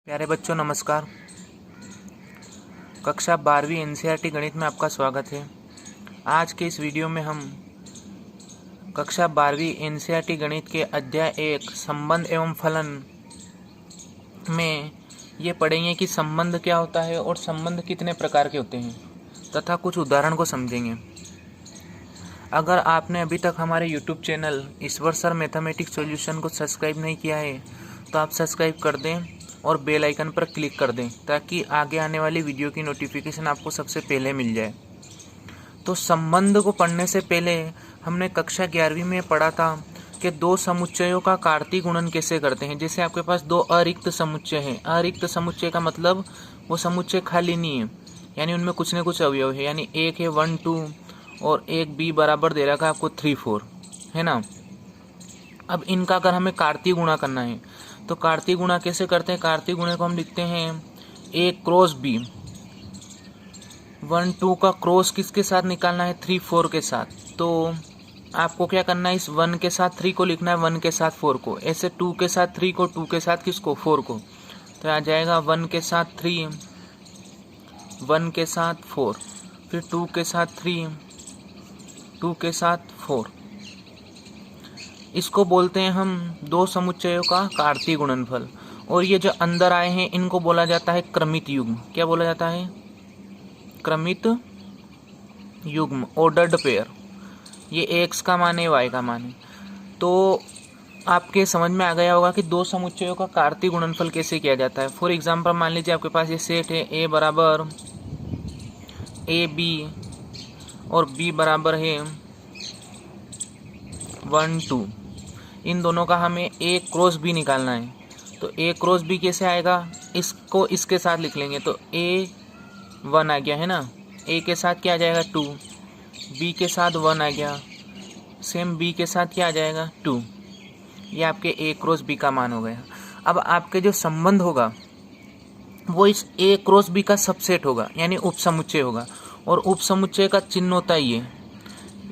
प्यारे बच्चों नमस्कार। कक्षा 12वीं एनसीईआरटी गणित में आपका स्वागत है। आज के इस वीडियो में हम कक्षा 12वीं एनसीईआरटी गणित के अध्याय 1 संबंध एवं फलन में ये पढ़ेंगे कि संबंध क्या होता है और संबंध कितने प्रकार के होते हैं तथा कुछ उदाहरण को समझेंगे। अगर आपने अभी तक हमारे YouTube चैनल ईश्वर सर मैथमेटिक्स सॉल्यूशन को सब्सक्राइब नहीं किया है तो आप सब्सक्राइब कर दें और बेल आइकन पर क्लिक कर दें ताकि आगे आने वाली वीडियो की नोटिफिकेशन आपको सबसे पहले मिल जाए। तो संबंध को पढ़ने से पहले हमने कक्षा 11वीं में पढ़ा था कि दो समुच्चयों का कार्तीय गुणन कैसे करते हैं। जैसे आपके पास दो अरिक्त समुच्चय हैं। अरिक्त समुच्चय का मतलब वो समुच्चय खाली नहीं है, यानी उनमें कुछ न कुछ अवयव है। यानी एक है 1 2 और एक b बराबर दे रखा है आपको 3 4, है ना। अब इनका अगर हमें कार्तीय गुणा करना है तो कार्तीय गुणा कैसे करते हैं। कार्तीय गुणे को हम लिखते हैं a क्रॉस b। 1 2 का क्रॉस किसके साथ निकालना है, 3 4 के साथ। तो आपको क्या करना है, इस 1 के साथ 3 को लिखना है, 1 के साथ 4 को। ऐसे 2 के साथ 3 को, 2 के साथ किसको, 4 को। तो आ जाएगा 1 के साथ 3, 1 के साथ 4, फिर 2 के साथ 3, 2 के साथ 4। इसको बोलते हैं हम दो समुच्चयों का कार्तीय गुणनफल। और ये जो अंदर आए हैं इनको बोला जाता है क्रमित युग्म। क्या बोला जाता है, क्रमित युग्म, ऑर्डर्ड पेयर। ये x का मान है, y का मान है। तो आपके समझ में आ गया होगा कि दो समुच्चयों का कार्तीय गुणनफल कैसे किया जाता है। फॉर एग्जाम्पल मान लीजिए आपके पास ये सेट है a बराबर ab और b बराबर है 1 2। इन दोनों का हमें a क्रॉस b निकालना है। तो a क्रॉस b कैसे आएगा, इसको इसके साथ लिख लेंगे। तो a 1 आ गया, है ना। a के साथ क्या आ जाएगा 2, b के साथ 1 आ गया, सेम b के साथ क्या आ जाएगा 2। ये आपके a क्रॉस b का मान हो गया। अब आपके जो संबंध होगा वो इस a क्रॉस b का सबसेट होगा, यानी उपसमुच्चय होगा। और उपसमुच्चय का चिन्ह होता है ये,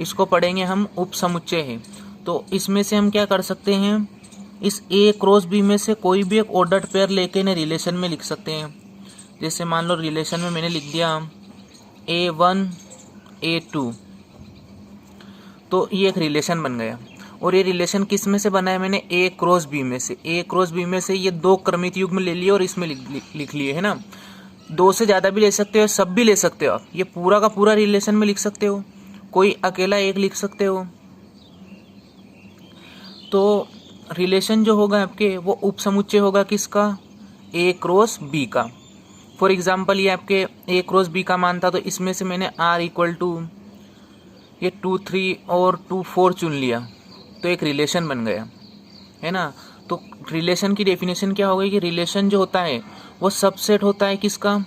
इसको पढ़ेंगे हम उपसमुच्चय है। तो इसमें से हम क्या कर सकते हैं, इस a क्रॉस b में से कोई भी एक ऑर्डर्ड पेयर लेके इन्हें रिलेशन में लिख सकते हैं। जैसे मान लो रिलेशन में मैंने लिख दिया a1 a2, तो ये एक रिलेशन बन गया। और ये रिलेशन किस में से बना है, मैंने a क्रॉस b में से। a क्रॉस b में से ये दो क्रमित युग्म ले लिए और इसमें लिख लिए, है ना। दो से ज़्यादा भी ले सकते हो, सब भी ले सकते हो आप। ये पूरा का पूरा रिलेशन में लिख सकते हो, कोई अकेला एक लिख सकते हो। तो रिलेशन जो होगा आपके वो उपसमुच्चय होगा किसका, a क्रॉस b का। फॉर एग्जाम्पल ये आपके a क्रॉस b का मान था, तो इसमें से मैंने r इक्वल टू ये 2 3 और 2 4 चुन लिया, तो एक रिलेशन बन गया, है ना। तो रिलेशन की डेफिनेशन क्या हो गई कि रिलेशन जो होता है वो सबसेट होता है किसका,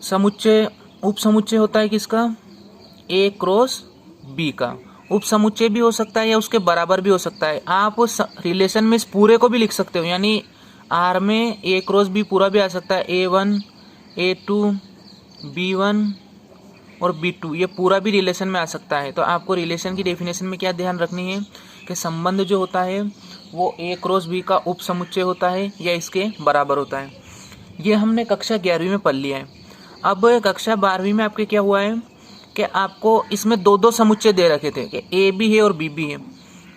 समुच्चय, उपसमुच्चय होता है किसका, a क्रॉस b का। उपसमुच्चय भी हो सकता है या उसके बराबर भी हो सकता है। आप उस रिलेशन में इस पूरे को भी लिख सकते हो, यानी R में a क्रॉस b पूरा भी आ सकता है, a1 a2 b1 और b2, ये पूरा भी रिलेशन में आ सकता है। तो आपको रिलेशन की डेफिनेशन में क्या ध्यान रखनी है कि संबंध जो होता है वो a क्रॉस b का उपसमुच्चय होता है या इसके बराबर होता है। ये हमने कक्षा 11वीं में पढ़ लिया है। अब कक्षा 12वीं में आपके क्या हुआ है कि आपको इसमें दो दो समुच्चय दे रखे थे कि a भी है और b भी है।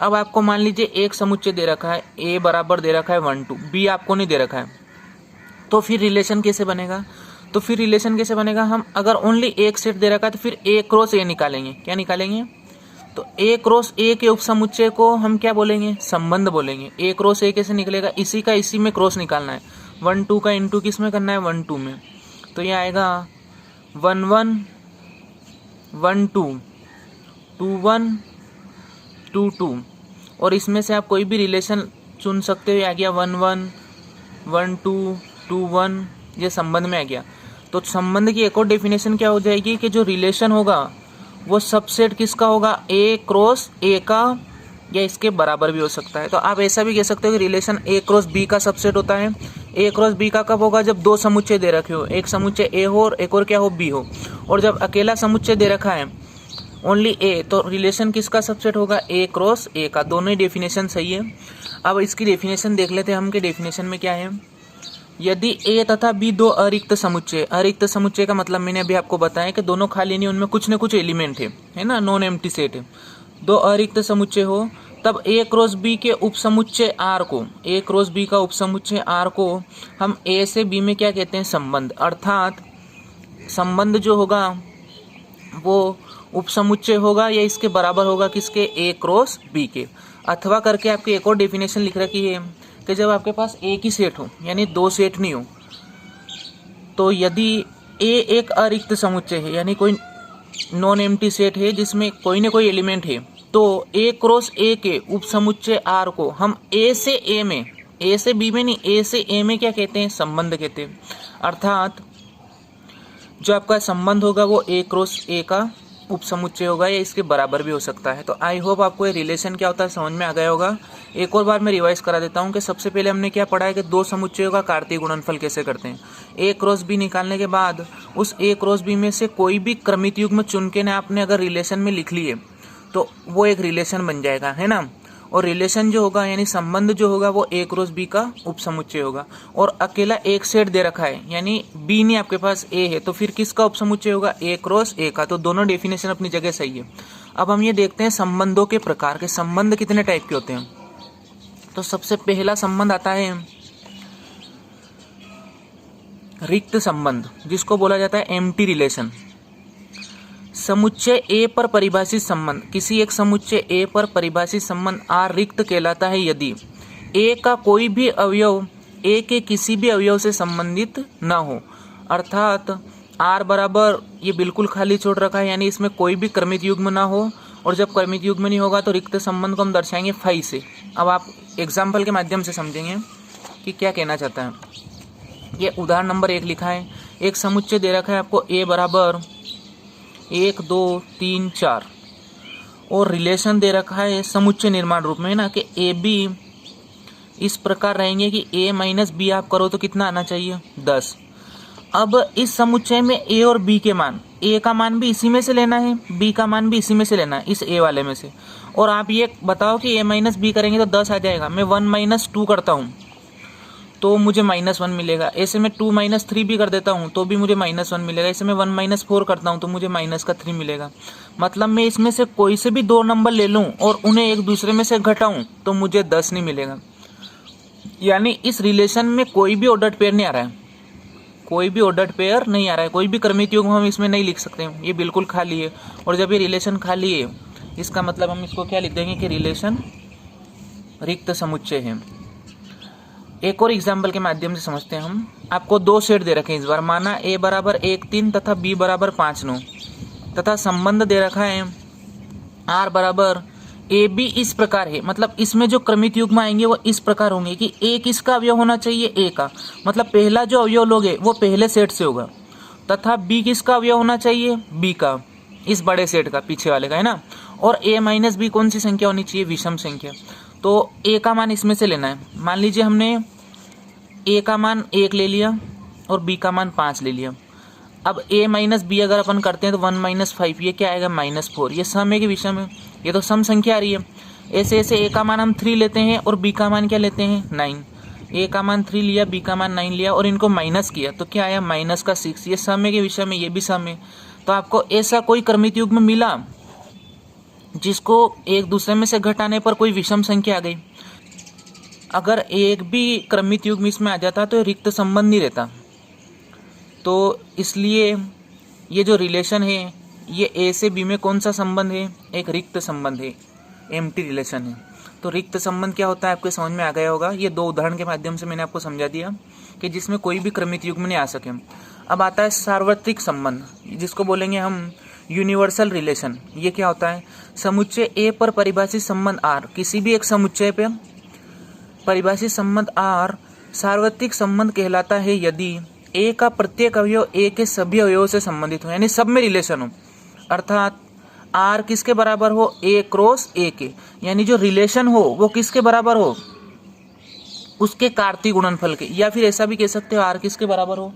अब आपको मान लीजिए एक समुच्चय दे रखा है, a बराबर दे रखा है 1 2, b आपको नहीं दे रखा है। तो फिर रिलेशन कैसे बनेगा, हम अगर ओनली एक सेट दे रखा है तो फिर a क्रॉस a निकालेंगे। क्या निकालेंगे, तो a क्रॉस a के उपसमुच्चय को हम क्या बोलेंगे, संबंध बोलेंगे। a क्रॉस a कैसे निकलेगा, इसी का इसी में क्रॉस निकालना है। 1 2 का इंटू किस में करना है, 1 2 में। तो ये आएगा 1 1 1 2 2 1 2 2। और इसमें से आप कोई भी रिलेशन चुन सकते हो। आ गया 1 1 1 2 2 1, ये संबंध में आ गया। तो संबंध की एक और डेफिनेशन क्या हो जाएगी कि जो रिलेशन होगा वो सबसेट किसका होगा, a क्रॉस a का, या इसके बराबर भी हो सकता है। तो आप ऐसा भी कह सकते हो कि रिलेशन a क्रॉस b का सबसेट होता है। a क्रॉस b का कब होगा, जब दो समुच्चय दे रखे हो, एक समुच्चय a हो और एक और क्या हो, b हो। और जब अकेला समुच्चय दे रखा है ओनली a, तो रिलेशन किसका सबसेट होगा, a क्रॉस a का। दोनों ही डेफिनेशन सही है। अब इसकी डेफिनेशन देख लेते हैं हम कि डेफिनेशन में क्या है। यदि ए तथा बी दो अरिक्त समुच्चय, अरिक्त समुच्चय का मतलब मैंने अभी आपको बताया कि दोनों खाली नहीं, उनमें कुछ न कुछ एलिमेंट है ना, नॉन एम्प्टी सेट है, दो अरिक्त समुच्चय हो, तब ए क्रॉस बी के उपसमुच्चय आर को, ए क्रॉस बी का उपसमुच्चय आर को हम ए से बी में क्या कहते हैं, संबंध। अर्थात संबंध जो होगा वो उपसमुच्चय होगा या इसके बराबर होगा किसके, ए क्रॉस बी के। अथवा करके आपकी एक और डेफिनेशन लिख रखी है कि जब आपके पास एक ही सेट हो, यानी दो सेट नहीं हो, तो यदि ए एक अरिक्त समुच्चय है, यानी कोई नॉन एम्प्टी सेट है जिसमें कोई ना कोई एलिमेंट है, तो ए क्रॉस ए के उपसमुच्चय आर को हम ए से ए में, ए से बी में नहीं, ए से ए में क्या कहते हैं, संबंध कहते हैं। अर्थात जो आपका संबंध होगा वो ए क्रॉस ए का उपसमुच्चय होगा या इसके बराबर भी हो सकता है। तो आई होप आपको ये रिलेशन क्या होता है समझ में आ गया होगा। एक और बार मैं रिवाइज करा देता हूँ कि सबसे पहले हमने क्या पढ़ा है कि दो समुच्चयों का कार्तीय गुणनफल कैसे करते हैं। ए क्रॉस बी निकालने के बाद उस ए क्रॉस बी में से कोई भी क्रमित युग्म चुन के ना आपने अगर रिलेशन में लिख लिए तो वो एक रिलेशन बन जाएगा, है ना। और रिलेशन जो होगा यानी संबंध जो होगा वो ए क्रॉस बी का उपसमुच्चय होगा। और अकेला एक सेट दे रखा है यानी बी नहीं, आपके पास ए है, तो फिर किसका उपसमुच्चय होगा, ए क्रॉस ए का। तो दोनों डेफिनेशन अपनी जगह सही है। अब हम ये देखते हैं संबंधों के प्रकार के, संबंध कितने टाइप के होते हैं। तो सबसे पहला संबंध आता है रिक्त संबंध, जिसको बोला जाता है एम्प्टी रिलेशन। समुच्चय ए पर परिभाषित संबंध, किसी एक समुच्चय ए पर परिभाषित संबंध आर रिक्त कहलाता है यदि ए का कोई भी अवयव ए के किसी भी अवयव से संबंधित न हो। अर्थात आर बराबर ये बिल्कुल खाली छोड़ रखा है, यानी इसमें कोई भी क्रमित युग्म ना हो, और जब क्रमित युग्म नहीं होगा तो रिक्त संबंध को हम दर्शाएंगे फाई से। अब आप एग्जाम्पल के माध्यम से समझेंगे कि क्या कहना चाहता है। ये उदाहरण नंबर 1 लिखा है, एक समुच्चय दे रखा है आपको ए बराबर 1 2 3 4 और रिलेशन दे रखा है समुच्चय निर्माण रूप में, है ना, कि ए बी इस प्रकार रहेंगे कि ए माइनस बी आप करो तो कितना आना चाहिए, 10। अब इस समुच्चय में ए और बी के मान, ए का मान भी इसी में से लेना है, बी का मान भी इसी में से लेना है, इस ए वाले में से। और आप ये बताओ कि ए माइनस बी करेंगे तो 10 आ जाएगा। मैं 1 माइनस 2 करता हूँ तो मुझे -1 मिलेगा। ऐसे में 2 माइनस 3 भी कर देता हूँ तो भी मुझे -1 मिलेगा। ऐसे में 1 माइनस 4 करता हूँ तो मुझे -3 मिलेगा। मतलब मैं इसमें से कोई से भी 2 नंबर ले लूँ और उन्हें एक दूसरे में से घटाऊँ तो मुझे 10 नहीं मिलेगा। यानी इस रिलेशन में कोई भी ऑर्डर्ड पेयर नहीं आ रहा है, कोई भी ऑर्डर्ड पेयर नहीं आ रहा है, कोई भी क्रमित युग्म हम इसमें नहीं लिख सकते हैं, ये बिल्कुल खाली है। और जब ये रिलेशन खाली है इसका मतलब हम इसको क्या लिख देंगे कि रिलेशन रिक्त समुच्चय है। एक और एग्जाम्पल के माध्यम से समझते हैं हम। आपको 2 सेट दे रखे हैं इस बार, माना ए बराबर 1 3 तथा बी बराबर 5 9 तथा संबंध दे रखा है आर बराबर ए बी इस प्रकार है। मतलब इसमें जो क्रमित युग्म आएंगे वो इस प्रकार होंगे कि ए किसका अवयव होना चाहिए, ए का, मतलब पहला जो अवयव लोगे वो पहले सेट से होगा, तथा बी किसका अवयव होना चाहिए, बी का, इस बड़े सेट का, पीछे वाले का, है ना। और ए माइनस बी कौन सी संख्या होनी चाहिए, विषम संख्या। तो ए का मान इसमें से लेना है। मान लीजिए हमने ए का मान 1 ले लिया और बी का मान 5 ले लिया। अब ए माइनस बी अगर अपन करते हैं तो 1 माइनस 5, ये क्या आएगा, -4। ये सम है कि विषम है, ये तो सम संख्या आ रही है। ऐसे ऐसे ए का मान हम 3 लेते हैं और बी का मान क्या लेते हैं, 9। ए का मान 3 लिया, बी का मान 9 लिया और इनको माइनस किया तो क्या आया, -6। ये सम है कि विषम है, ये भी सम है। तो आपको ऐसा कोई क्रमित युग्म मिला जिसको एक दूसरे में से घटाने पर कोई विषम संख्या आ गई। अगर एक भी क्रमित युग्म इसमें आ जाता तो रिक्त संबंध नहीं रहता। तो इसलिए ये जो रिलेशन है ये ए से बी में कौन सा संबंध है, एक रिक्त संबंध है, एम्प्टी रिलेशन है। तो रिक्त संबंध क्या होता है आपके समझ में आ गया होगा। ये 2 उदाहरण के माध्यम से मैंने आपको समझा दिया कि जिसमें कोई भी क्रमित युग्म नहीं आ सके। अब आता है सार्वत्रिक संबंध, जिसको बोलेंगे हम यूनिवर्सल रिलेशन। ये क्या होता है, समुच्चय ए पर परिभाषित संबंध आर, किसी भी एक समुच्चय पर परिभाषित संबंध आर सार्वत्रिक संबंध कहलाता है यदि ए का प्रत्येक अवयव ए के सभी अवयवों से संबंधित हो, यानी सब में रिलेशन हो। अर्थात आर किसके बराबर हो, ए क्रॉस ए के, यानी जो रिलेशन हो वो किसके बराबर हो, उसके कार्तीय गुणनफल के। या फिर ऐसा भी कह सकते हो आर किसके बराबर हो,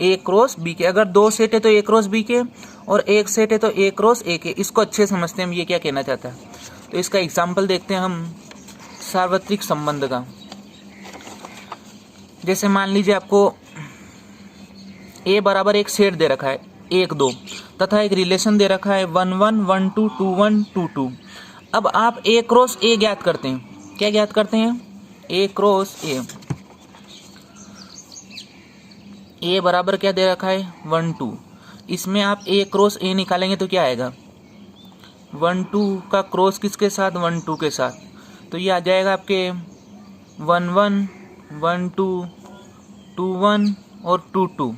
ए क्रॉस बी के। अगर 2 सेट है तो ए क्रॉस बी के और 1 सेट है तो ए क्रॉस ए के। इसको अच्छे समझते हैं हम ये क्या कहना चाहता है। तो इसका एग्जाम्पल देखते हैं हम सार्वत्रिक संबंध का। जैसे मान लीजिए आपको ए बराबर एक सेट दे रखा है 1 2 तथा एक रिलेशन दे रखा है 1 1 1 2 2 1 2 2। अब आप ए क्रॉस ए ज्ञात करते हैं। क्या ज्ञात करते हैं? ए क्रॉस ए बराबर क्या दे रखा है 1 2। इसमें आप ए क्रॉस ए निकालेंगे तो क्या आएगा 1 2 का क्रॉस किसके साथ 1 2 के साथ, तो ये आ जाएगा आपके 1 1 1 2 2 1 और 2 2।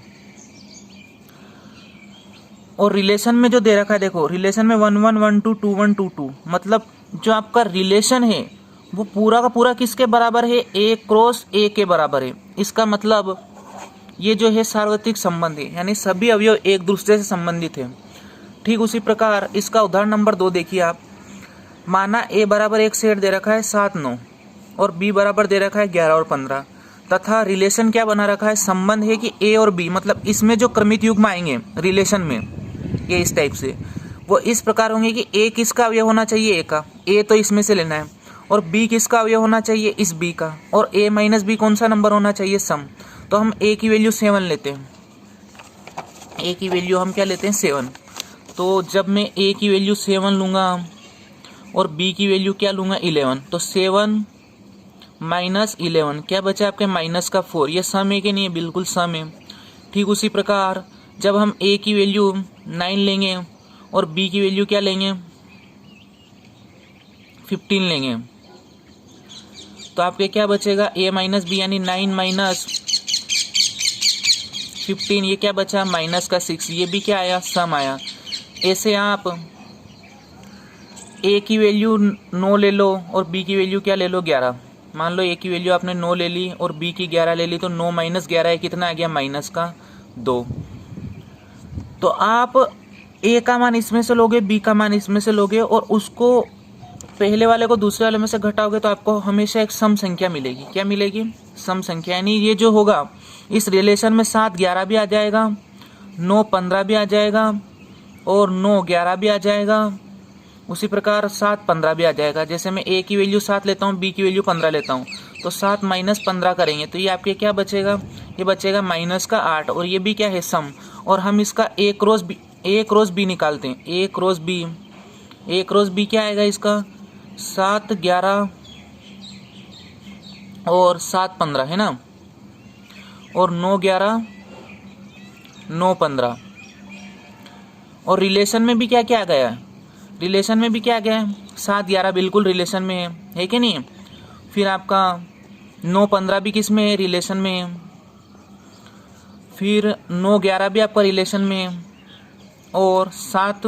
और रिलेशन में जो दे रखा है देखो, रिलेशन में 1 1 1 2 2 1 2 2, मतलब जो आपका रिलेशन है वो पूरा का पूरा किसके बराबर है? ए क्रॉस ए के बराबर है। इसका मतलब ये जो है सार्वत्रिक संबंध है, यानी सभी अवयव एक दूसरे से संबंधित है। ठीक उसी प्रकार इसका उदाहरण नंबर 2 देखिए आप। माना ए बराबर एक सेट दे रखा है 7 9 और बी बराबर दे रखा है 11 और 15 तथा रिलेशन क्या बना रखा है? संबंध है कि ए और बी, मतलब इसमें जो क्रमित युग्म आएंगे रिलेशन में ये इस टाइप से, वो इस प्रकार होंगे कि ए किसका अवयव होना चाहिए? ए का, ए तो इसमें से लेना है, और बी किसका अवयव होना चाहिए? इस बी का, और ए माइनस बी कौन सा नंबर होना चाहिए? सम। तो हम ए की वैल्यू 7 लेते हैं। ए की वैल्यू हम क्या लेते हैं? 7। तो जब मैं ए की वैल्यू 7 लूँगा और बी की वैल्यू क्या लूँगा? 11, तो 7 माइनस 11 क्या बचा आपके? माइनस का 4। ये सम है कि नहीं है? बिल्कुल सम है। ठीक उसी प्रकार जब हम ए की वैल्यू 9 लेंगे और बी की वैल्यू क्या लेंगे? 15 लेंगे, तो आपके क्या बचेगा? ए माइनस बी, यानी 9 माइनस 15, ये क्या बचा? माइनस का 6। ये भी क्या आया? सम आया। ऐसे आप ए की वैल्यू 9 ले लो और बी की वैल्यू क्या ले लो? 11। मान लो ए की वैल्यू आपने 9 ले ली और बी की 11 ले ली, तो 9 माइनस 11 है कितना आ गया? माइनस का 2। तो आप ए का मान इसमें से लोगे, बी का मान इसमें से लोगे और उसको पहले वाले को दूसरे वाले में से घटाओगे तो आपको हमेशा एक सम संख्या मिलेगी। क्या मिलेगी? सम संख्या। यानी ये जो होगा इस रिलेशन में 7 11 भी आ जाएगा, 9 15 भी आ जाएगा और 9 11 भी आ जाएगा। उसी प्रकार 7 15 भी आ जाएगा। जैसे मैं ए की वैल्यू 7 लेता हूँ, बी की वैल्यू 15 लेता हूँ, तो 7 माइनस 15 करेंगे तो ये आपके क्या बचेगा? ये बचेगा माइनस का 8, और ये भी क्या है? सम। और हम इसका ए क्रॉस बी निकालते हैं। ए क्रॉस बी क्या आएगा इसका? 7 11 और 7 15 है ना, और 9 11 9 15। और रिलेशन में भी क्या क्या आ गया? रिलेशन में भी क्या आ गया? 7 11 बिल्कुल रिलेशन में है कि नहीं? फिर आपका 9 15 भी किस में है? रिलेशन में है। फिर 9 11 भी आपका रिलेशन में है और 7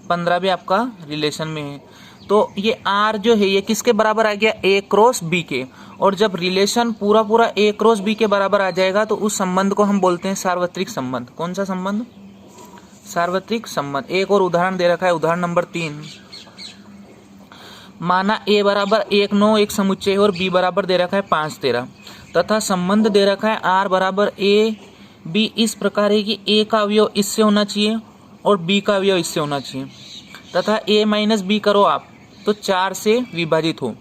15 भी आपका रिलेशन में है। तो ये आर जो है ये किसके बराबर आ गया? ए क्रॉस बी के। और जब रिलेशन पूरा पूरा ए क्रॉस बी के बराबर आ जाएगा तो उस संबंध को हम बोलते हैं सार्वत्रिक संबंध। कौन सा संबंध? सार्वत्रिक संबंध। एक और उदाहरण दे रखा है, उदाहरण नंबर 3। माना ए बराबर 1 9 एक समुच्चय और बी बराबर दे रखा है 5 13 तथा संबंध दे रखा है आर बराबर ए बी इस प्रकार है कि ए का अवयव इससे होना चाहिए और बी का अवयव इससे होना चाहिए तथा ए माइनस बी करो आप तो 4 से विभाजित हो।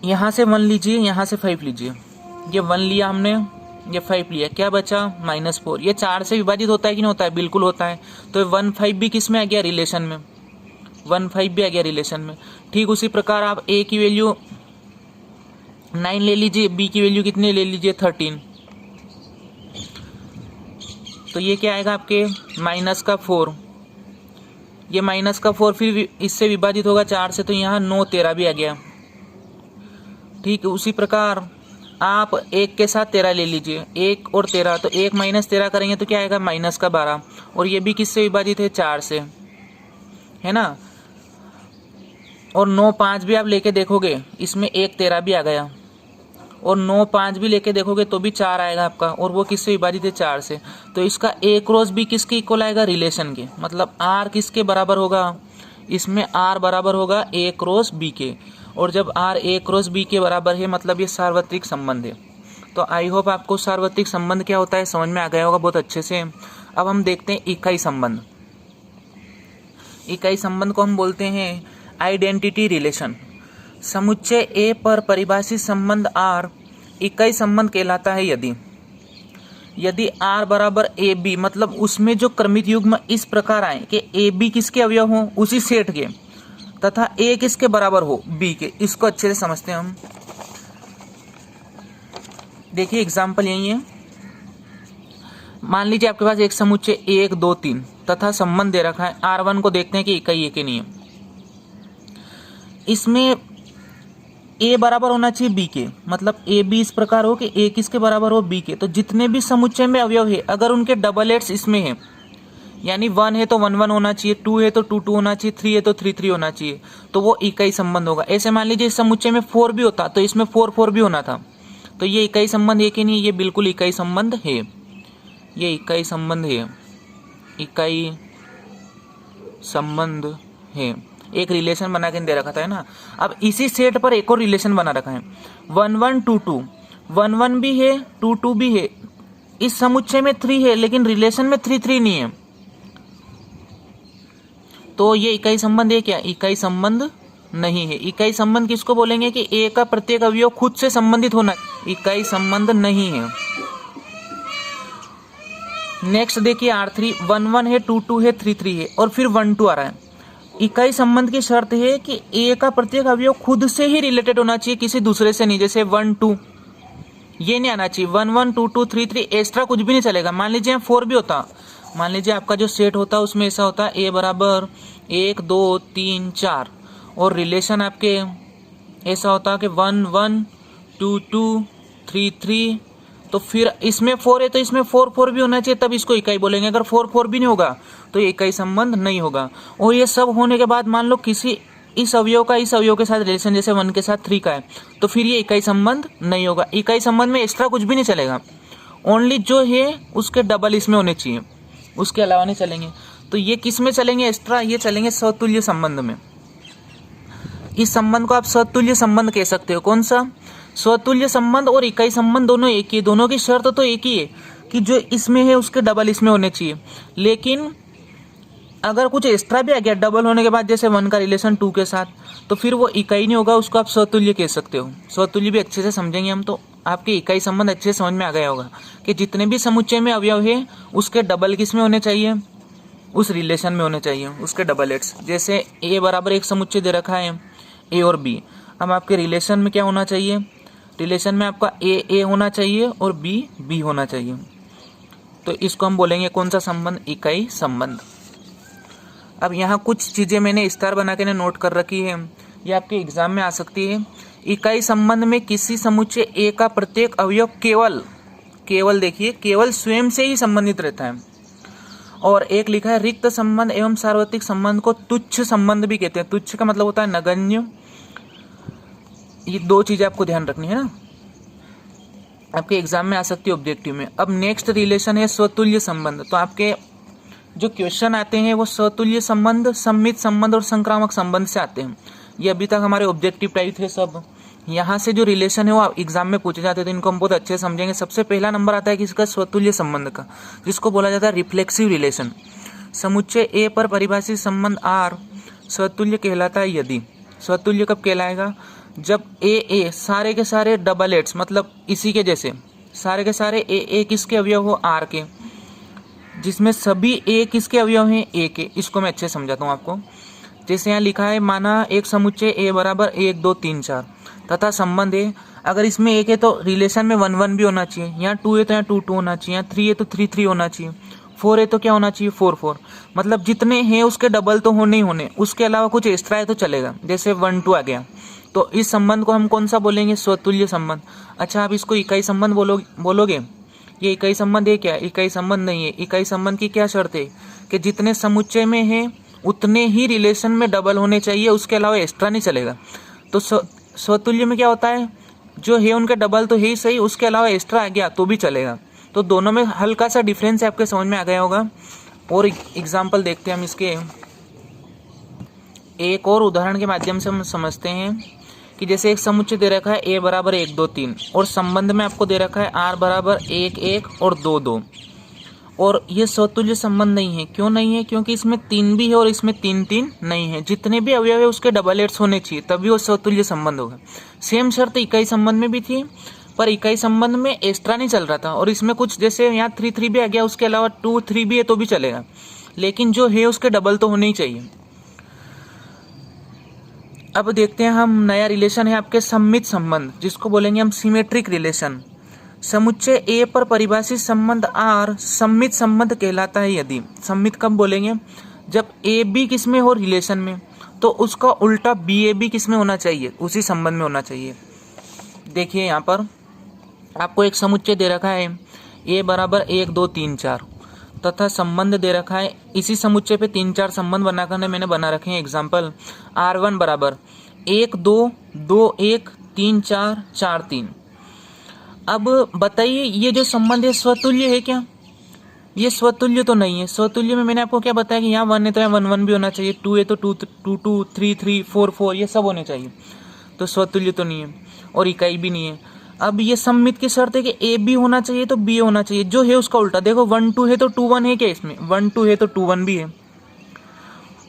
यहाँ से 1 लीजिए, यहाँ से 5 लीजिए। ये 1 लिया हमने, ये 5 लिया, क्या बचा? -4। ये 4 से विभाजित होता है कि नहीं होता है? बिल्कुल होता है। तो 1 5 भी किस में आ गया? रिलेशन में। 1 5 भी आ गया रिलेशन में। ठीक उसी प्रकार आप ए की वैल्यू 9 ले लीजिए, बी की वैल्यू कितने ले लीजिए? 13। तो ये क्या आएगा आपके? माइनस का 4। ये माइनस का 4 फिर इससे विभाजित होगा 4 से, तो यहाँ 9 13 भी आ गया। ठीक उसी प्रकार आप 1 के साथ 13 ले लीजिए, 1 और 13, तो 1 माइनस 13 करेंगे तो क्या आएगा? माइनस का 12। और ये भी किससे विभाजित है? 4 से, है ना। और 9 5 भी आप लेके देखोगे, इसमें 1 13 भी आ गया, और 9 5 भी लेके देखोगे तो भी 4 आएगा आपका, और वो किससे विभाजित है? 4 से। तो इसका ए क्रॉस बी किसके इक्वल आएगा? रिलेशन के। मतलब आर किसके बराबर होगा? इसमें आर बराबर होगा ए क्रॉस बी के, और जब आर ए क्रॉस बी के बराबर है मतलब ये सार्वत्रिक संबंध है। तो आई होप आपको सार्वत्रिक संबंध क्या होता है समझ में आ गया होगा बहुत अच्छे से। अब हम देखते हैं इकाई संबंध। इकाई संबंध को हम बोलते हैं आइडेंटिटी रिलेशन। समुच्चय ए पर परिभाषित संबंध आर इकाई संबंध कहलाता है यदि आर बराबर ए बी, मतलब उसमें जो क्रमित युग्म इस प्रकार आए कि ए बी किसके अवयव हो, उसी सेट के, तथा ए किसके बराबर हो, बी के। इसको अच्छे से समझते हैं हम। देखिए एग्जाम्पल यही है। मान लीजिए आपके पास एक समुच्चय 1 2 3 तथा संबंध दे रखा है। R1 को देखते हैं कि इकाई है कि नहीं है। इसमें A बराबर होना चाहिए B के, मतलब ए बी इस प्रकार हो कि A किसके बराबर हो, B के। तो जितने भी समुच्चय में अवयव है अगर उनके डबल एड्स इसमें है, यानी 1 है तो 1 1 होना चाहिए, 2 है तो 2 2 होना चाहिए, 3 है तो 3 3 होना चाहिए, तो वो इकाई संबंध होगा। ऐसे मान लीजिए इस समुच्चय में 4 भी होता तो इसमें 4 4 भी होना था, तो ये इकाई संबंध है कि नहीं, ये बिल्कुल इकाई संबंध है, ये इकाई संबंध है, इकाई संबंध है। एक रिलेशन बना के दे रखा था, है ना। अब इसी सेट पर एक और रिलेशन बना रखा है, 1 1 2 2, 1 1 भी है 2 2 भी है। इस समुच्चय में 3 है लेकिन रिलेशन में 3 3 नहीं है, तो ये इकाई संबंध है क्या, इकाई संबंध नहीं है। इकाई संबंध किसको बोलेंगे कि ए का प्रत्येक अवयव खुद से संबंधित होना, इकाई संबंध नहीं है। नेक्स्ट देखिए R3, 1 1 है 2 2 है 3 3 है और फिर 1 2 आ रहा है। इकाई संबंध की शर्त है कि ए का प्रत्येक अवयव खुद से ही रिलेटेड होना चाहिए, किसी दूसरे से नहीं। जैसे 1 2 ये नहीं आना चाहिए, 1 1 2 2 3 3 एक्स्ट्रा कुछ भी नहीं चलेगा। मान लीजिए 4 भी होता, मान लीजिए आपका जो सेट होता उसमें ऐसा होता ए बराबर 1 2 3 4 और रिलेशन आपके ऐसा होता कि 1 1 2 2 3 3, तो फिर इसमें 4 है तो इसमें 4 4 भी होना चाहिए, तब इसको इकाई बोलेंगे। अगर 4 4 भी नहीं होगा तो ये इकाई संबंध नहीं होगा। और ये सब होने के बाद मान लो किसी इस अवयव का इस अवयव के साथ रिलेशन जैसे 1 के साथ 3 का है, तो फिर ये इकाई संबंध नहीं होगा। इकाई संबंध में एक्स्ट्रा कुछ भी नहीं चलेगा, ओनली जो है उसके डबल इसमें होने चाहिए, उसके अलावा नहीं चलेंगे। तो ये किस में चलेंगे एक्स्ट्रा, ये चलेंगे स्वतुल्य संबंध में। इस संबंध को आप स्वतुल्य संबंध कह सकते हो। कौन सा, स्वतुल्य संबंध और इकाई संबंध दोनों एक ही, दोनों की शर्त तो एक ही है कि जो इसमें है उसके डबल इसमें होने चाहिए। लेकिन अगर कुछ एक्स्ट्रा भी आ गया डबल होने के बाद, जैसे 1 का रिलेशन 2 के साथ, तो फिर वो इकाई नहीं होगा, उसको आप स्वतुल्य कह सकते हो। स्वतुल्य भी अच्छे से समझेंगे हम तो आपके इकाई संबंध अच्छे से समझ में आ गया होगा कि जितने भी समुच्चय में अवयव है उसके डबल किस में होने चाहिए, उस रिलेशन में होने चाहिए, उसके डबल एड्स। जैसे ए बराबर एक समुच्चय दे रखा है ए और बी, अब आपके रिलेशन में क्या होना चाहिए, रिलेशन में आपका ए होना चाहिए और बी होना चाहिए। तो इसको हम बोलेंगे कौन सा संबंध, इकाई संबंध। अब यहाँ कुछ चीज़ें मैंने स्टार बना के नोट कर रखी है, ये आपके एग्जाम में आ सकती है। इकाई संबंध में किसी समुच्चय ए का प्रत्येक अवयव केवल देखिए केवल स्वयं से ही संबंधित रहता है। और एक लिखा है रिक्त संबंध एवं सार्वत्रिक संबंध को तुच्छ संबंध भी कहते हैं। तुच्छ का मतलब होता है नगण्य। ये दो चीजें आपको ध्यान रखनी है ना, आपके एग्जाम में आ सकती है ऑब्जेक्टिव में। अब नेक्स्ट रिलेशन है स्वतुल्य संबंध। तो आपके जो क्वेश्चन आते हैं वो स्वतुल्य संबंध, सम्मित संबंध और संक्रामक संबंध से आते हैं। ये अभी तक हमारे ऑब्जेक्टिव टाइप थे सब। यहाँ से जो रिलेशन है वो एग्जाम में पूछे जाते हैं, तो इनको हम बहुत अच्छे से समझेंगे। सबसे पहला नंबर आता है किसका, स्वतुल्य संबंध का, जिसको बोला जाता है रिफ्लेक्सिव रिलेशन। समुच्चय ए पर परिभाषित संबंध आर स्वतुल्य कहलाता है यदि, स्वतुल्य कब कहलाएगा, जब ए सारे के सारे डबल एड्स, मतलब इसी के जैसे सारे के सारे ए किसके अवयव हो, आर के, जिसमें सभी ए किसके अवयव हैं, ए के। इसको मैं अच्छे समझाता हूँ आपको। जैसे यहाँ लिखा है, माना एक समुच्चय ए बराबर 1 2 3 4 तथा संबंध है। अगर इसमें एक है तो रिलेशन में 1 1 भी होना चाहिए, यहाँ 2 है तो यहाँ 2 2 होना चाहिए, यहाँ 3 है तो 3 3 होना चाहिए, 4 है तो क्या होना चाहिए, 4 4। मतलब जितने हैं उसके डबल तो होने ही होने, उसके अलावा कुछ एक्स्ट्रा है तो चलेगा। जैसे 1 2 आ गया, तो इस संबंध को हम कौन सा बोलेंगे, स्वतुल्य संबंध। अच्छा, आप इसको इकाई संबंध बोलोगे। ये इकाई संबंध है क्या, इकाई संबंध नहीं है। इकाई संबंध की क्या शर्त है कि जितने समुच्चय में है उतने ही रिलेशन में डबल होने चाहिए, उसके अलावा एक्स्ट्रा नहीं चलेगा। तो स्वतुल्य में क्या होता है, जो है उनके डबल तो है ही सही, उसके अलावा एक्स्ट्रा आ गया तो भी चलेगा। तो दोनों में हल्का सा डिफरेंस है, आपके समझ में आ गया होगा। और एग्जाम्पल देखते हैं हम इसके, एक और उदाहरण के माध्यम से हम समझते हैं कि जैसे एक समुच्चय दे रखा है ए बराबर 1 2 3 और संबंध में आपको दे रखा है आर बराबर 1 1 और 2 2, और ये स्वतुल्य संबंध नहीं है। क्यों नहीं है? क्योंकि इसमें 3 भी है और इसमें 3 नहीं है। जितने भी अवयव है उसके डबल एड्स होने चाहिए, तभी वो स्वतुल्य संबंध होगा। सेम शर्त इकाई संबंध में भी थी, पर इकाई संबंध में एक्स्ट्रा नहीं चल रहा था, और इसमें कुछ जैसे यहाँ 3 भी आ गया, उसके अलावा 2 3 भी है तो भी चलेगा, लेकिन जो है उसके डबल तो होने ही चाहिए। अब देखते हैं हम, नया रिलेशन है आपके सममित संबंध, जिसको बोलेंगे हम सिमेट्रिक रिलेशन। समुच्चय ए पर परिभाषित संबंध आर सममित संबंध कहलाता है। यदि सममित कब बोलेंगे? जब ए बी किस में हो, रिलेशन में, तो उसका उल्टा बी ए बी किस में होना चाहिए, उसी संबंध में होना चाहिए। देखिए यहाँ पर आपको एक समुच्चय दे रखा है ए बराबर 1 2 3 4 तथा संबंध दे रखा है। इसी समुच्चय पे 3 4 संबंध बनाकर मैंने बना रखे हैं। एग्जाम्पल, R1 बराबर 1 2 2 1 3 4 4 3। अब बताइए ये जो संबंध है स्वतुल्य है क्या? ये स्वतुल्य तो नहीं है। स्वतुल्य में मैंने आपको क्या बताया कि यहाँ 1 है तो यहाँ 1 1 भी होना चाहिए, 2 है तो 2 2 2 3 3 4 4 ये सब होने चाहिए। तो स्वतुल्य तो नहीं है और इकाई भी नहीं है। अब ये सममित की शर्त है कि ए बी होना चाहिए तो बी होना चाहिए, जो है उसका उल्टा। देखो 1 2 है तो 2 1 है क्या? इसमें 1 2 है तो 2 1 भी है,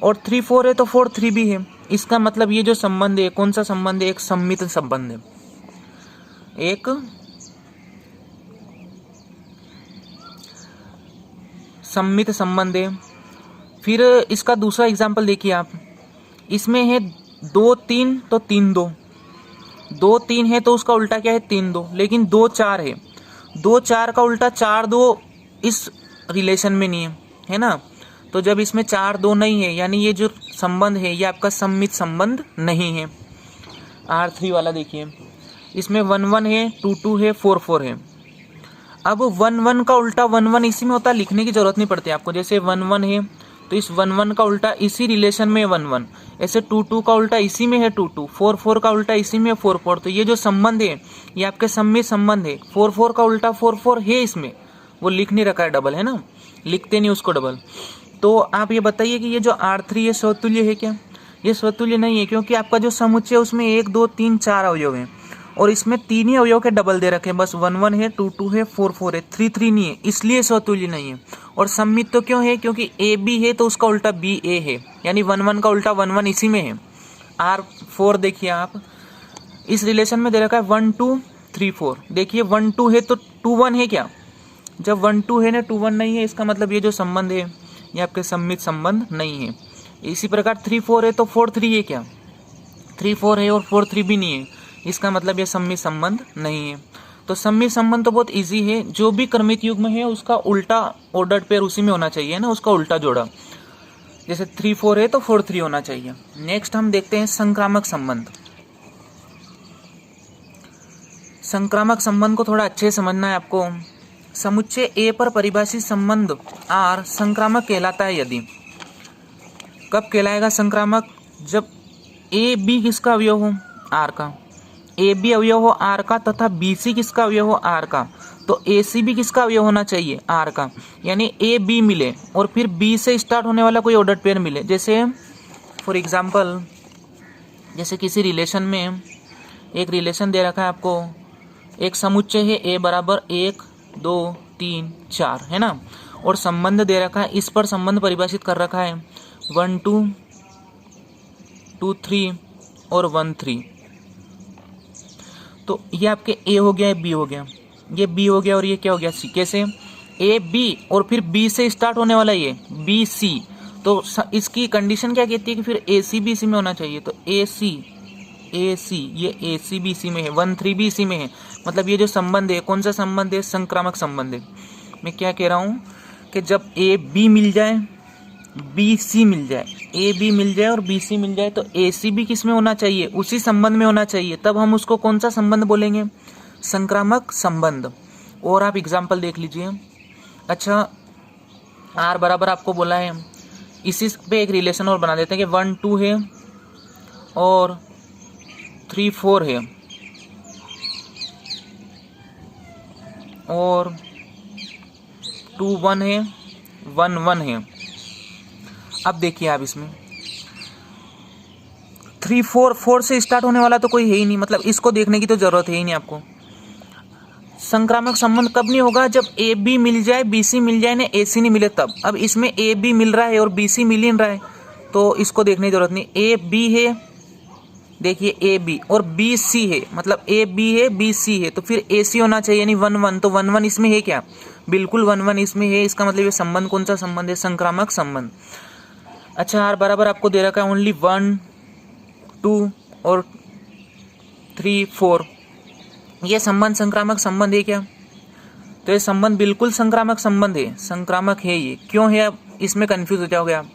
और 3 4 है तो 4 3 भी है। इसका मतलब ये जो संबंध है, कौन सा संबंध है? एक सममित संबंध है, एक सममित संबंध है। फिर इसका दूसरा एग्जाम्पल देखिए आप, इसमें है 2 3 तो 3 2, 2 3 है तो उसका उल्टा क्या है? 3 2, लेकिन 2 4 है, 2 4 का उल्टा 4 2 इस रिलेशन में नहीं है, है ना? तो जब इसमें 4 2 नहीं है, यानी ये जो संबंध है ये आपका सममित संबंध नहीं है। R3 वाला देखिए, इसमें 1 1 है, 2 2 है, 4 4 है। अब 1 1 का उल्टा 1 1 इसी में होता, लिखने की जरूरत नहीं पड़ती आपको। जैसे 1 1 है तो इस 1 1 का उल्टा इसी रिलेशन में 1 1, ऐसे 2 2 का उल्टा इसी में है 2 2, 4 4 का उल्टा इसी में 4 4। तो ये जो संबंध है ये आपके सममित संबंध है। 4 4 का उल्टा 4 4 है इसमें, वो लिख नहीं रखा है डबल, है ना, लिखते नहीं उसको डबल। तो आप ये बताइए कि ये जो R3 ये स्वतुल्य है क्या? ये स्वतुल्य नहीं है, क्योंकि आपका जो समुच्चय है उसमें 1 2 3 4 अवयव हैं और इसमें 3 ही अवयव के डबल दे रखे हैं, बस 1 1 है, 2 2 है, 4 4 है, 3 3 नहीं है, इसलिए स्वतुल्य नहीं है। और सममित तो क्यों है? क्योंकि ए बी है तो उसका उल्टा बी ए है, यानी 1 1 का उल्टा 1 1 इसी में है। R4 देखिए आप, इस रिलेशन में दे रखा है 1 2 3 4। देखिए 1 2 है तो 2 1 है क्या? जब 1 2 है ना 2 1 नहीं है, इसका मतलब ये जो संबंध है ये आपके सममित संबंध नहीं है। इसी प्रकार 3 4 है तो 4 3 है क्या? 3 4 है और 4 3 भी नहीं है, इसका मतलब ये सममित संबंध नहीं है। तो सममित संबंध तो बहुत इजी है, जो भी क्रमित युग्म है उसका उल्टा ऑर्डर्ड पेयर उसी में होना चाहिए ना, उसका उल्टा जोड़ा। जैसे 3 4 है तो 4 3 होना चाहिए। नेक्स्ट हम देखते हैं संक्रामक संबंध। संक्रामक संबंध को थोड़ा अच्छे से समझना है आपको। समुच्चय ए पर परिभाषित संबंध आर संक्रामक कहलाता है। यदि कब कहलाएगा संक्रामक? जब ए बी किसका अवयव हो? आर का। ए बी अवयव हो आर का तथा बी सी किसका अवयव हो? आर का। तो ए सी भी किसका अवयव होना चाहिए? आर का। यानी ए बी मिले और फिर बी से स्टार्ट होने वाला कोई ऑर्डर्ड पेयर मिले। जैसे फॉर एग्जाम्पल, जैसे किसी रिलेशन में एक रिलेशन दे रखा है आपको, एक समुच्चय है ए बराबर 1 2 3 4, है ना, और संबंध दे रखा है, इस पर संबंध परिभाषित कर रखा है 1 2 2 3 और 1 3। तो ये आपके ए हो गया, बी हो गया, ये बी हो गया और ये क्या हो गया? सी। कैसे? ए बी और फिर बी से स्टार्ट होने वाला ये बी सी। तो इसकी कंडीशन क्या कहती है कि फिर ए सी बी सी में होना चाहिए। तो ए सी ये ए सी बी सी में है, 1 3 भी इसी में है। मतलब ये जो संबंध है, कौन सा संबंध है? संक्रामक संबंध है। मैं क्या कह रहा हूँ कि जब ए बी मिल जाए, बी सी मिल जाए, ए बी मिल जाए और बी सी मिल जाए, तो ए सी भी किस में होना चाहिए? उसी संबंध में होना चाहिए। तब हम उसको कौन सा संबंध बोलेंगे? संक्रामक संबंध। और आप एग्जाम्पल देख लीजिए। अच्छा, आर बराबर आपको बोला है, इसी पे एक रिलेशन और बना देते हैं कि 1 2 है और 3 4 है और 2 1 है, 1 1 है। अब देखिए आप इसमें 3 4 4 से स्टार्ट होने वाला तो कोई है ही नहीं, मतलब इसको देखने की तो जरूरत है ही नहीं आपको। संक्रामक संबंध कब नहीं होगा? जब ए बी मिल जाए, बी सी मिल जाए ना, ए सी नहीं मिले तब। अब इसमें ए बी मिल रहा है और बी सी मिल ही नहीं रहा है, तो इसको देखने की जरूरत नहीं। ए बी है, देखिए ए बी, और बी सी है, मतलब ए बी है बी सी है, तो फिर ए सी होना चाहिए, यानी 1 1। तो 1 1 इसमें है क्या? बिल्कुल 1 1 इसमें है। इसका मतलब ये संबंध कौन सा संबंध है? संक्रामक संबंध। अच्छा, आर बराबर आपको दे रखा है ओनली 1 2 और 3 4। ये संबंध संक्रामक संबंध है क्या? तो ये संबंध बिल्कुल संक्रामक संबंध है, संक्रामक है ये। क्यों है? अब इसमें कंफ्यूज हो जाओगे आप।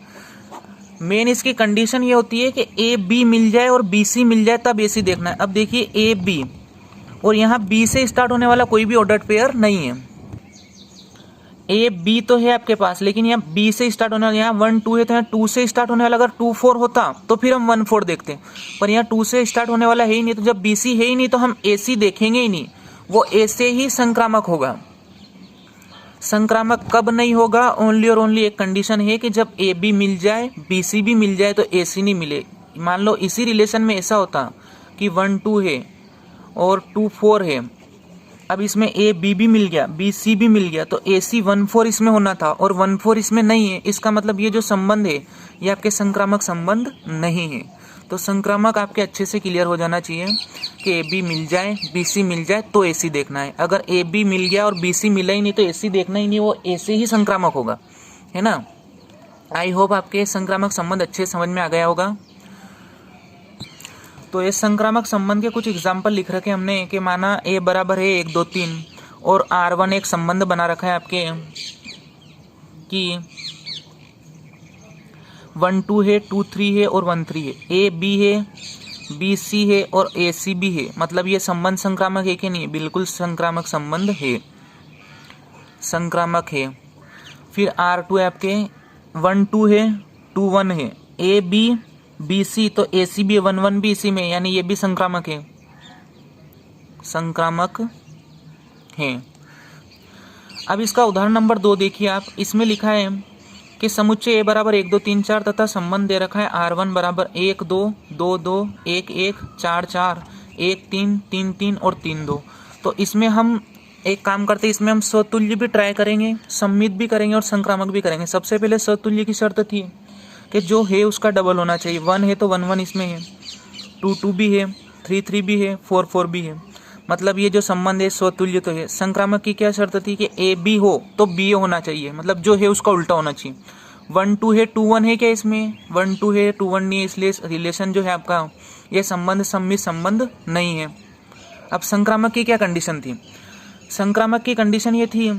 मेन इसकी कंडीशन ये होती है कि ए बी मिल जाए और बी सी मिल जाए, तब ए सी देखना है। अब देखिए ए बी, और यहाँ बी से स्टार्ट होने वाला कोई भी ऑर्डर्ड पेयर नहीं है। ए बी तो है आपके पास, लेकिन यहाँ बी से स्टार्ट होने वाला, यहाँ 1 2 है, तो यहाँ 2 से स्टार्ट होने वाला अगर 2 4 होता तो फिर हम 1 4 देखते, पर यहाँ 2 से स्टार्ट होने वाला है ही नहीं। तो जब बी सी है ही नहीं तो हम ए सी देखेंगे ही नहीं, वो ए से ही संक्रामक होगा। संक्रामक कब नहीं होगा? ओनली और ओनली एक कंडीशन है कि जब ए बी मिल जाए, बी सी भी मिल जाए, तो ए सी नहीं मिले। मान लो इसी रिलेशन में ऐसा होता कि 1 2 है और 2 4 है, अब इसमें ए बी भी मिल गया, बी सी भी मिल गया, तो ए सी 1 4 इसमें होना था और 1 4 इसमें नहीं है। इसका मतलब ये जो संबंध है ये आपके संक्रामक संबंध नहीं है। तो संक्रामक आपके अच्छे से क्लियर हो जाना चाहिए कि ए बी मिल जाए, बी सी मिल जाए तो ए सी देखना है। अगर ए बी मिल गया और बी सी मिला ही नहीं तो ए सी देखना ही नहीं, वो ए से ही संक्रामक होगा, है ना। आई होप आपके संक्रामक संबंध अच्छे समझ में आ गया होगा। तो ये संक्रामक संबंध के कुछ एग्जाम्पल लिख रखे हमने कि माना ए बराबर है 1 2 3 और R1 एक संबंध बना रखा है आपके कि 1 2 है, 2 3 है और 1 3 है। ए बी है, बी सी है और ए सी भी है, मतलब ये संबंध संक्रामक है कि नहीं? बिल्कुल संक्रामक संबंध है, संक्रामक है। फिर R2 है आपके 1 2 है, 2 1 है। ए बी बी सी, तो ए सी भी 1 1 भी इसी में, यानी ये भी संक्रामक है, संक्रामक है। अब इसका उदाहरण नंबर 2 देखिए आप, इसमें लिखा है कि समुच्चय ए बराबर 1 2 3 4 तथा संबंध दे रखा है R1 बराबर 1 2 2 2 1 1 4 4 1 3 3 3 और 3 2। तो इसमें हम एक काम करते हैं, इसमें हम स्वतुल्य भी ट्राई करेंगे, सम्मित भी करेंगे और संक्रामक भी करेंगे। सबसे पहले स्वतुल्य की शर्त थी कि जो है उसका डबल होना चाहिए। 1 है तो 1 1 इसमें है, 2 2 भी है, 3 3 भी है, 4 4 भी है, मतलब ये जो संबंध है स्वतुल्य तो है। संक्रामक की क्या शर्त थी कि ए बी हो तो बी ए होना चाहिए, मतलब जो है उसका उल्टा होना चाहिए। 1 2 है, 2 1 है क्या इसमें? 1 2 है, 2 1 नहीं है, इसलिए रिलेशन जो है आपका ये संबंध सम्मित संबंध नहीं है। अब संक्रामक की क्या कंडीशन थी? संक्रामक की कंडीशन ये थी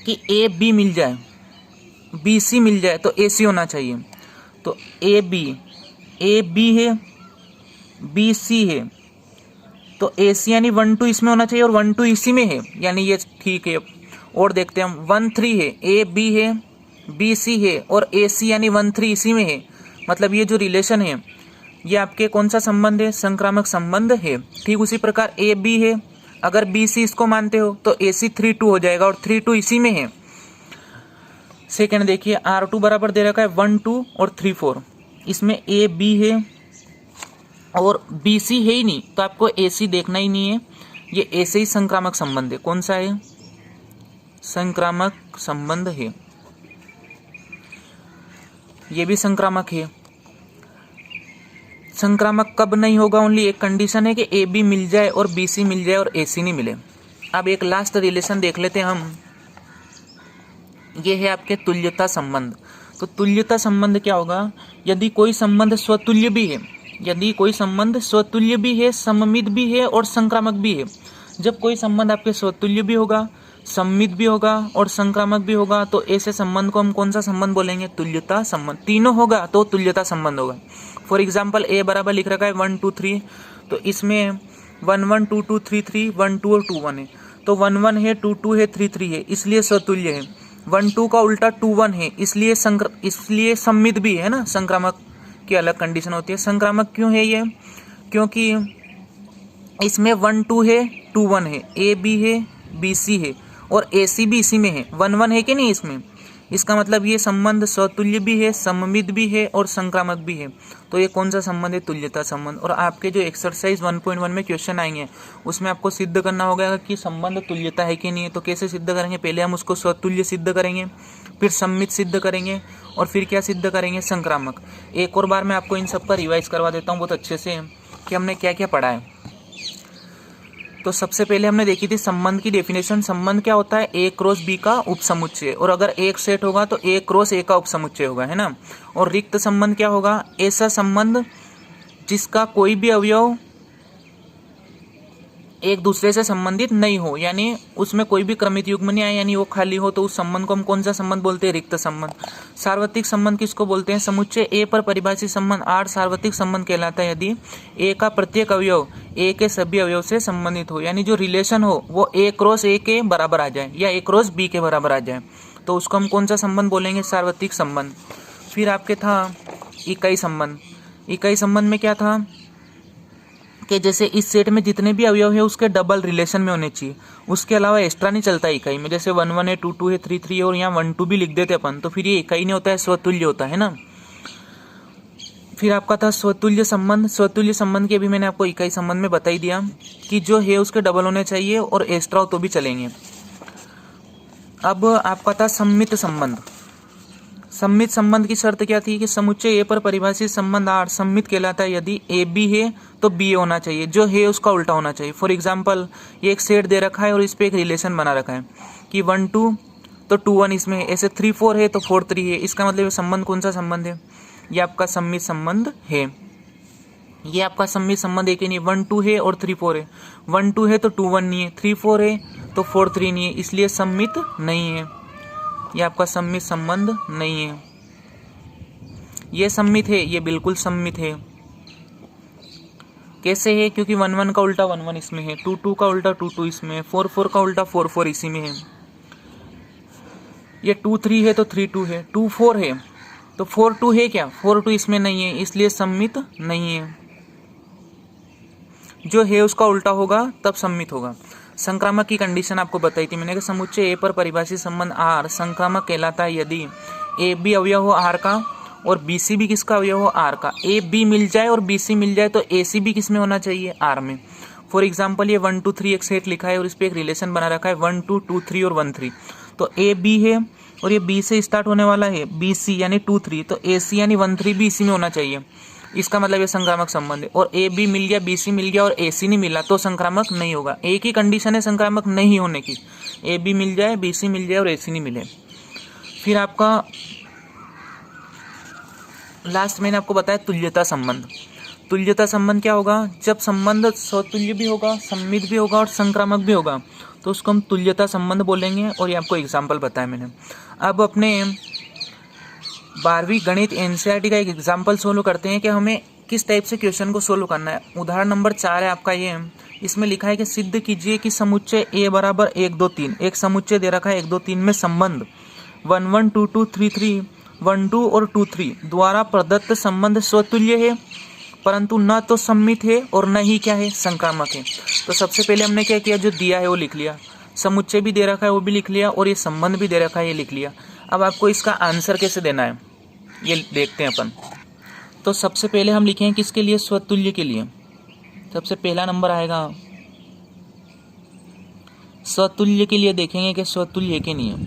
कि ए बी मिल जाए, बी सी मिल जाए, तो ए सी होना चाहिए। तो ए बी है, बी सी है, तो ए सी यानी 1 2 इसमें होना चाहिए और 1 2 इसी में है, यानी ये ठीक है। और देखते हैं हम, 1 3 है, ए बी है, बी सी है और ए सी यानी 1 3 इसी में है, मतलब ये जो रिलेशन है ये आपके कौन सा संबंध है? संक्रामक संबंध है। ठीक उसी प्रकार ए बी है, अगर बी सी इसको मानते हो तो ए सी 3 2 हो जाएगा और 3 2 इसी में है। सेकेंड देखिए, R2 बराबर दे रखा है 1 2 और 3 4, इसमें ए बी है और बी सी है ही नहीं, तो आपको ए सी देखना ही नहीं है, ये ए से ही संक्रामक संबंध है। कौन सा है? संक्रामक संबंध है, ये भी संक्रामक है। संक्रामक कब नहीं होगा? ओनली एक कंडीशन है कि ए बी मिल जाए और बी सी मिल जाए और ए सी नहीं मिले। अब एक लास्ट रिलेशन देख लेते हैं हम, ये है आपके तुल्यता संबंध। तो तुल्यता संबंध क्या होगा? यदि कोई संबंध स्वतुल्य भी है, यदि कोई संबंध स्वतुल्य भी है, सममित भी है और संक्रामक भी है। जब कोई संबंध आपके स्वतुल्य भी होगा, सम्मित भी होगा और संक्रामक भी होगा, तो ऐसे संबंध को हम कौन सा संबंध बोलेंगे? तुल्यता संबंध। तीनों होगा तो तुल्यता संबंध होगा। फॉर एग्जाम्पल ए बराबर लिख रखा है 1 2 3, तो इसमें 1 1 2 2 3 3 1 2 और 2 1 है, तो 1 1 है, 2 2 है, 3 3 है, इसलिए स्वतुल्य है। 1 2 का उल्टा 2 1 है, इसलिए सम्मित भी है ना, संक्रामक की अलग कंडीशन होती है। संक्रामक क्यों है ये? क्योंकि इसमें 1 2 है, 2 1 है, ए बी है, बी सी है और ए सी भी इसी में है। 1 1 है कि नहीं इसमें? इसका मतलब ये संबंध स्वतुल्य भी है, सममित भी है और संक्रामक भी है। तो ये कौन सा संबंध है? तुल्यता संबंध। और आपके जो एक्सरसाइज 1.1 में क्वेश्चन आएंगे उसमें आपको सिद्ध करना होगा कि संबंध तुल्यता है कि नहीं है। तो कैसे सिद्ध करेंगे? पहले हम उसको स्वतुल्य सिद्ध करेंगे, फिर सम्मित सिद्ध करेंगे और फिर क्या सिद्ध करेंगे? संक्रामक। एक और बार मैं आपको इन सब का रिवाइज करवा देता हूँ बहुत अच्छे से कि हमने क्या क्या पढ़ा है। तो सबसे पहले हमने देखी थी संबंध की डेफिनेशन। संबंध क्या होता है? ए क्रॉस बी का उपसमुच्चय, और अगर एक सेट होगा तो ए क्रॉस ए का उपसमुच्चय होगा, है ना। और रिक्त संबंध क्या होगा? ऐसा संबंध जिसका कोई भी अवयव एक दूसरे से संबंधित नहीं हो, यानी उसमें कोई भी क्रमित युग्म नहीं आए, यानी वो खाली हो, तो उस संबंध को हम कौन सा संबंध बोलते हैं? रिक्त संबंध। सार्वत्रिक संबंध किसको बोलते हैं? समुच्चय ए पर परिभाषित संबंध आर सार्वत्रिक संबंध कहलाता है यदि ए का प्रत्येक अवयव ए के सभी अवयव से संबंधित हो, यानी जो रिलेशन हो वो ए क्रॉस ए के बराबर आ जाए या ए क्रॉस बी के बराबर आ जाए, तो उसको हम कौन सा संबंध बोलेंगे? सार्वत्रिक संबंध। फिर आपके था इकाई संबंध। इकाई संबंध में क्या था कि जैसे इस सेट में जितने भी अवयव है उसके डबल रिलेशन में होने चाहिए, उसके अलावा एक्स्ट्रा नहीं चलता इकाई में। जैसे 1 1 है, 2 2 है, 3 3 है और यहाँ 1 2 भी लिख देते अपन, तो फिर ये इकाई नहीं होता है, स्वतुल्य होता है ना। फिर आपका था स्वतुल्य संबंध। स्वतुल्य संबंध के भी मैंने आपको इकाई संबंध में बता ही दिया कि जो है उसके डबल होने चाहिए और एक्स्ट्रा हो तो भी चलेंगे। अब आपका था सम्मित संबंध। सम्मित संबंध की शर्त क्या थी कि समुच्चय ए पर परिभाषित संबंध आर सम्मित कहलाता है यदि ए बी है तो बी होना चाहिए, जो है उसका उल्टा होना चाहिए। फॉर एग्जाम्पल ये एक सेट दे रखा है और इस पे एक रिलेशन बना रखा है कि 1 2 तो 2 1 इसमें है, ऐसे 3 4 है तो 4 3 है। इसका मतलब संबंध कौन सा संबंध है? ये आपका सम्मित संबंध है। ये आपका सम्मित संबंध एक ही नहीं, 1 2 है और 3 4 है। 1 2 है तो 2 1 नहीं है, 3 4 है तो 4 3 नहीं है, इसलिए सम्मित नहीं है। ये आपका सम्मित संबंध नहीं है। ये सम्मित है, ये बिल्कुल सम्मित है। कैसे है? क्योंकि 1 1 का उल्टा 1 1 इसमें है, 2 2 का उल्टा 2 2 इसमें है, 4 4 का उल्टा 4 4 इसी में है। ये 2 3 है तो 3 2 है, 2 4 है तो 4 2 है क्या? 4 2 इसमें नहीं है, इसलिए सम्मित नहीं है। जो है उसका उल्टा होगा तब सम्मित होगा। संक्रामक की कंडीशन आपको बताई थी मैंने कि समुच्चय ए पर परिभाषित संबंध आर संक्रामक कहलाता है यदि ए बी अवयव हो आर का और बी सी भी किसका अवयव हो? आर का। ए बी मिल जाए और बी सी मिल जाए तो ए सी भी किस में होना चाहिए? आर में। फॉर एग्जाम्पल ये 1 2 3 एक सेट लिखा है और इस पर एक रिलेशन बना रखा है 1 2 2 3 और 1 3, तो ए बी है और ये बी से स्टार्ट होने वाला है बी सी यानी 2 3, तो ए सी यानी 1 3 भी इसी में होना चाहिए। इसका मतलब ये संक्रामक संबंध है। और ए बी मिल गया, बी सी मिल गया और ए सी नहीं मिला तो संक्रामक नहीं होगा। एक ही कंडीशन है संक्रामक नहीं होने की, ए बी मिल जाए, बी सी मिल जाए और ए सी नहीं मिले। फिर आपका लास्ट मैंने आपको बताया तुल्यता संबंध। तुल्यता संबंध क्या होगा? जब संबंध स्वतुल्य भी होगा, सम्मित भी होगा और संक्रामक भी होगा तो उसको हम तुल्यता संबंध बोलेंगे। और ये आपको एग्जाम्पल बताया मैंने। अब अपने 12वीं गणित एनसीईआरटी का एक एग्जाम्पल सोल्व करते हैं कि हमें किस टाइप से क्वेश्चन को सोल्व करना है। उदाहरण नंबर 4 है आपका ये। इसमें लिखा है कि सिद्ध कीजिए कि समुच्चय ए बराबर 1 2 3, एक समुच्चय दे रखा है 1 2 3 में संबंध 1 1 2 2 3 3 1 2 और 2 3 द्वारा प्रदत्त संबंध स्वतुल्य है परंतु न तो सम्मित है और न ही क्या है? संक्रामक है। तो सबसे पहले हमने क्या किया? जो दिया है वो लिख लिया, समुच्चय भी दे रखा है वो भी लिख लिया और ये संबंध भी दे रखा है ये लिख लिया। अब आपको इसका आंसर कैसे देना है ये देखते हैं अपन। तो सबसे पहले हम लिखेंगे किसके लिए? स्वतुल्य के लिए। सबसे पहला नंबर आएगा स्वतुल्य के लिए। देखेंगे कि स्वतुल्य है कि नहीं है।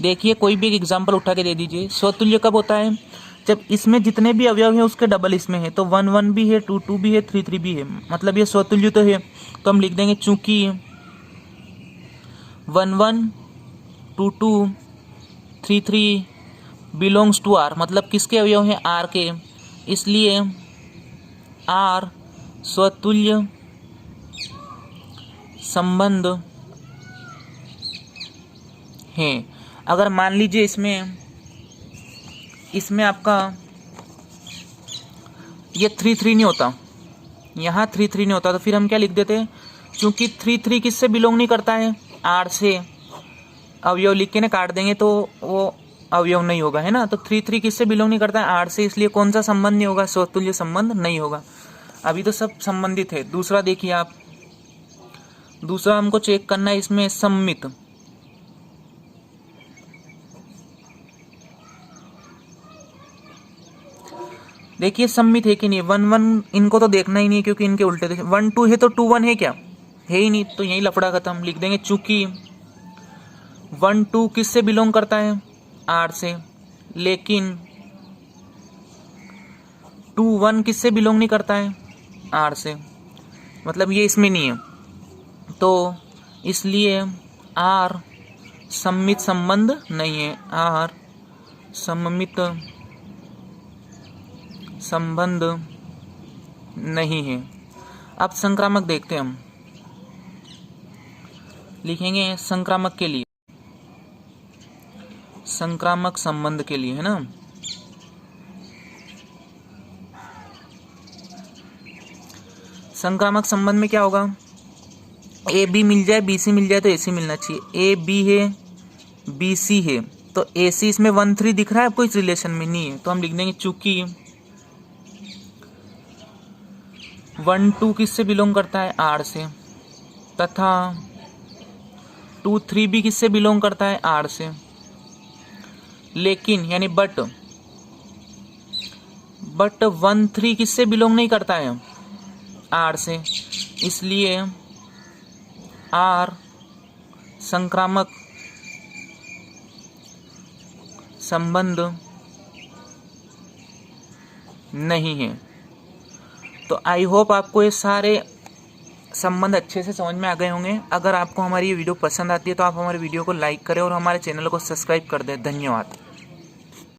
देखिए कोई भी एक एग्जाम्पल उठा के दे दीजिए। स्वतुल्य कब होता है? जब इसमें जितने भी अवयव हैं उसके डबल इसमें है। तो 1 1 भी है, 2 2 भी है, 3 3 भी है, मतलब ये स्वतुल्य तो है। तो हम लिख देंगे चूंकि 1 1 2 2 3 3 बिलोंग्स टू आर, मतलब किसके अवयव हैं? आर के, इसलिए आर स्वतुल्य संबंध है। अगर मान लीजिए इसमें आपका ये 3 3 नहीं होता, यहाँ 3 3 नहीं होता, तो फिर हम क्या लिख देते? क्योंकि 3 3 किससे बिलोंग नहीं करता है? आर से। अवयव लिख के ना काट देंगे तो वो अवयव नहीं होगा, है ना। तो 3 3 किससे बिलोंग नहीं करता है? आर से, इसलिए कौन सा संबंध नहीं होगा? स्वतुल्य संबंध नहीं होगा। अभी तो सब संबंधित है। दूसरा देखिए आप, दूसरा हमको चेक करना है इसमें सम्मित। देखिए सम्मित है कि नहीं, 1 1 इनको तो देखना ही नहीं है क्योंकि इनके उल्टे थे। 1 2 है तो 2 1 है क्या, है ही नहीं, तो यही लफड़ा खत्म। लिख देंगे चूंकि 1 2 किससे बिलोंग करता है, आर से, लेकिन 2 1 किससे बिलोंग नहीं करता है, आर से, मतलब ये इसमें नहीं है, तो इसलिए आर सम्मित संबंध नहीं है, आर सम्मित संबंध नहीं है। अब संक्रामक देखते हैं हम, लिखेंगे संक्रामक के लिए, संक्रामक संबंध के लिए, है ना। संक्रामक संबंध में क्या होगा, ए बी मिल जाए, बी सी मिल जाए तो ए सी मिलना चाहिए। ए बी है, बी सी है, तो ए सी इसमें 1 3 दिख रहा है आपको, इस रिलेशन में नहीं है, तो हम लिख देंगे चूंकि 1 2 किससे बिलोंग करता है, आर से, तथा 2 3 भी किससे बिलोंग करता है, आर से, लेकिन यानी बट 1 3 किससे बिलोंग नहीं करता है, आर से, इसलिए आर संक्रामक संबंध नहीं है। तो आई होप आपको ये सारे संबंध अच्छे से समझ में आ गए होंगे। अगर आपको हमारी ये वीडियो पसंद आती है तो आप हमारे वीडियो को लाइक करें और हमारे चैनल को सब्सक्राइब कर दें। धन्यवाद।